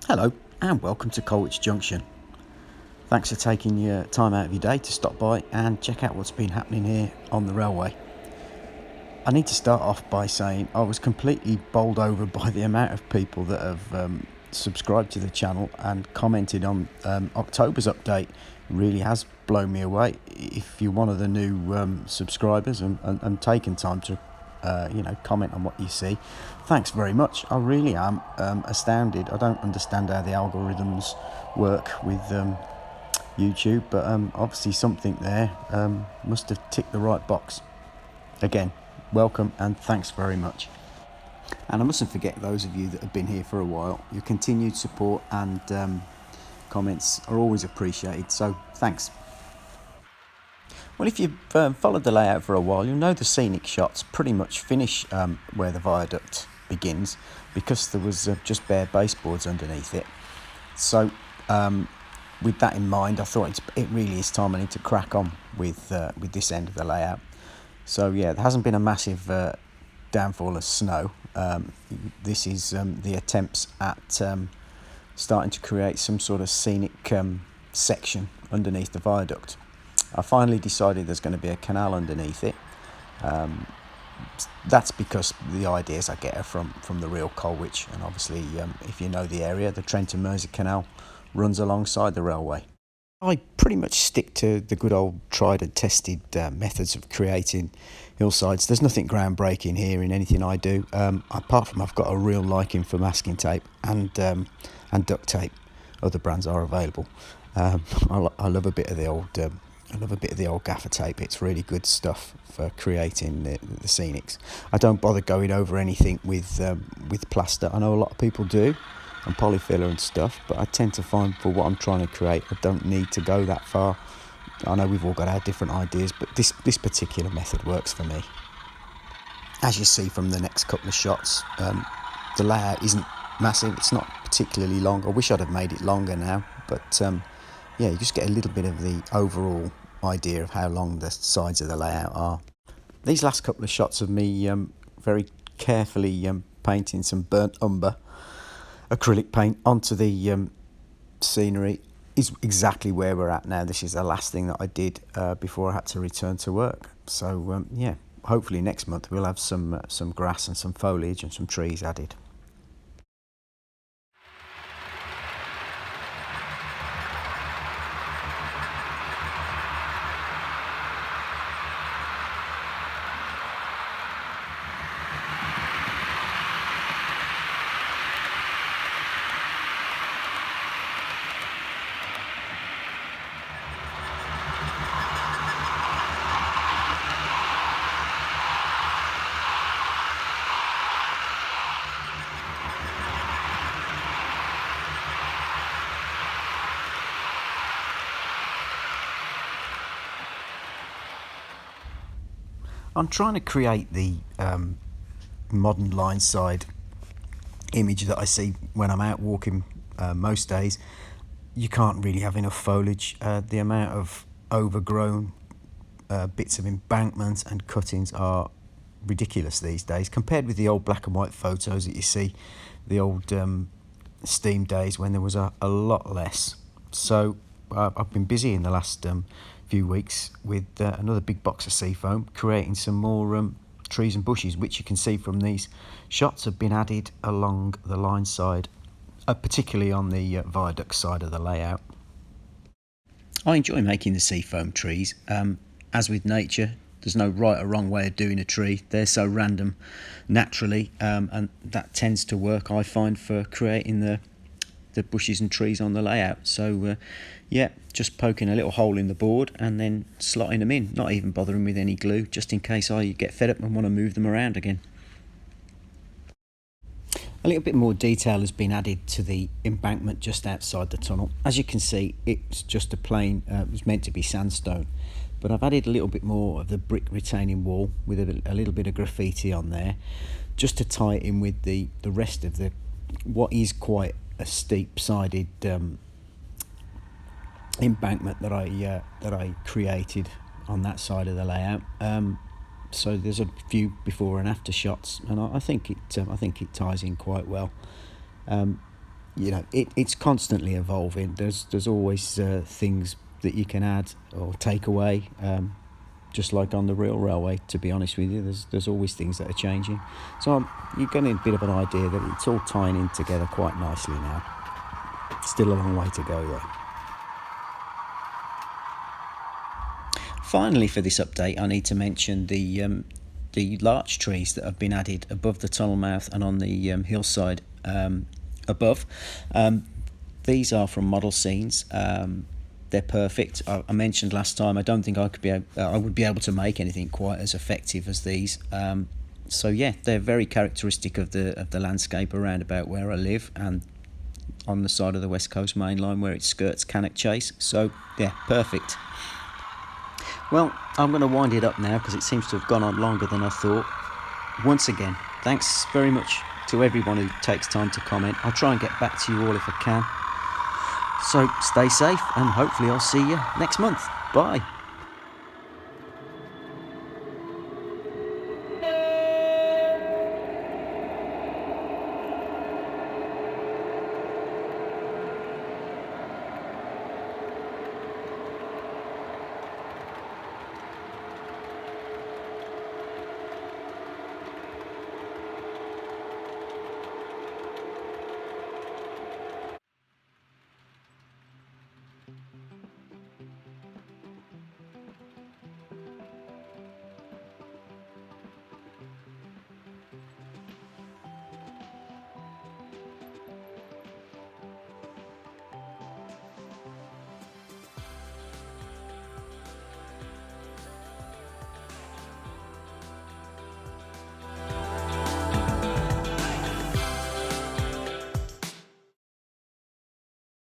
Hello and welcome to Colwich Junction. Thanks for taking your time out of your day to stop by and check out what's been happening here on the railway. I need to start off by saying I was completely bowled over by the amount of people that have subscribed to the channel and commented on October's update. Really has blown me away. If you're one of the new subscribers and taken time to comment on what you see, thanks very much. I really am astounded. I don't understand how the algorithms work with YouTube, but obviously something there must have ticked the right box. Again, welcome and thanks very much. And I mustn't forget those of you that have been here for a while. Your continued support and comments are always appreciated, so thanks. Well, if you've followed the layout for a while, you'll know the scenic shots pretty much finish where the viaduct begins, because there was just bare baseboards underneath it. So with that in mind, I thought it really is time I need to crack on with this end of the layout. So yeah, there hasn't been a massive downfall of snow. This is the attempts at starting to create some sort of scenic section underneath the viaduct. I finally decided there's going to be a canal underneath it. That's because the ideas I get are from the real Colwich, and obviously if you know the area, the Trent and Mersey Canal runs alongside the railway. I pretty much stick to the good old tried and tested methods of creating hillsides. There's nothing groundbreaking here in anything I do, apart from I've got a real liking for masking tape and duct tape. Other brands are available. I love a bit of the old gaffer tape. It's really good stuff for creating the Scenics. I don't bother going over anything with plaster. I know a lot of people do, and polyfiller and stuff, but I tend to find for what I'm trying to create, I don't need to go that far. I know we've all got our different ideas, but this particular method works for me. As you see from the next couple of shots, the layout isn't massive. It's not particularly long. I wish I'd have made it longer now, but yeah, you just get a little bit of the overall idea of how long the sides of the layout are. These last couple of shots of me very carefully painting some burnt umber acrylic paint onto the scenery is exactly where we're at now. This is the last thing that I did before I had to return to work. So yeah, hopefully next month we'll have some grass and some foliage and some trees added. I'm trying to create the modern line side image that I see when I'm out walking most days. You can't really have enough foliage. The amount of overgrown bits of embankment and cuttings are ridiculous these days, compared with the old black and white photos that you see, the old steam days when there was a lot less. So I've been busy in the last few weeks with another big box of seafoam, creating some more trees and bushes, which you can see from these shots have been added along the line side, particularly on the viaduct side of the layout. I enjoy making the seafoam trees. As with nature, there's no right or wrong way of doing a tree. They're so random naturally, and that tends to work, I find, for creating the bushes and trees on the layout. So yeah, just poking a little hole in the board and then slotting them in, not even bothering with any glue, just in case I get fed up and want to move them around again. A little bit more detail has been added to the embankment just outside the tunnel. As you can see, it's just a plain, it was meant to be sandstone, but I've added a little bit more of the brick retaining wall with a little bit of graffiti on there, just to tie it in with the rest of what is quite a steep-sided embankment that I created on that side of the layout. So there's a few before and after shots, and I think it ties in quite well. you know, it's constantly evolving. There's always things that you can add or take away. Just like on the real railway, to be honest with you, there's always things that are changing. So you're getting a bit of an idea that it's all tying in together quite nicely now. Still a long way to go though. Finally, for this update, I need to mention the larch trees that have been added above the tunnel mouth and on the hillside above. These are from Modelscences. They're perfect. I mentioned last time I don't think I would be able to make anything quite as effective as these. So yeah, they're very characteristic of the landscape around about where I live and on the side of the West Coast Main Line where it skirts Cannock Chase. So yeah, perfect. Well, I'm going to wind it up now because it seems to have gone on longer than I thought. Once again, thanks very much to everyone who takes time to comment. I'll try and get back to you all if I can. So stay safe and hopefully I'll see you next month. Bye.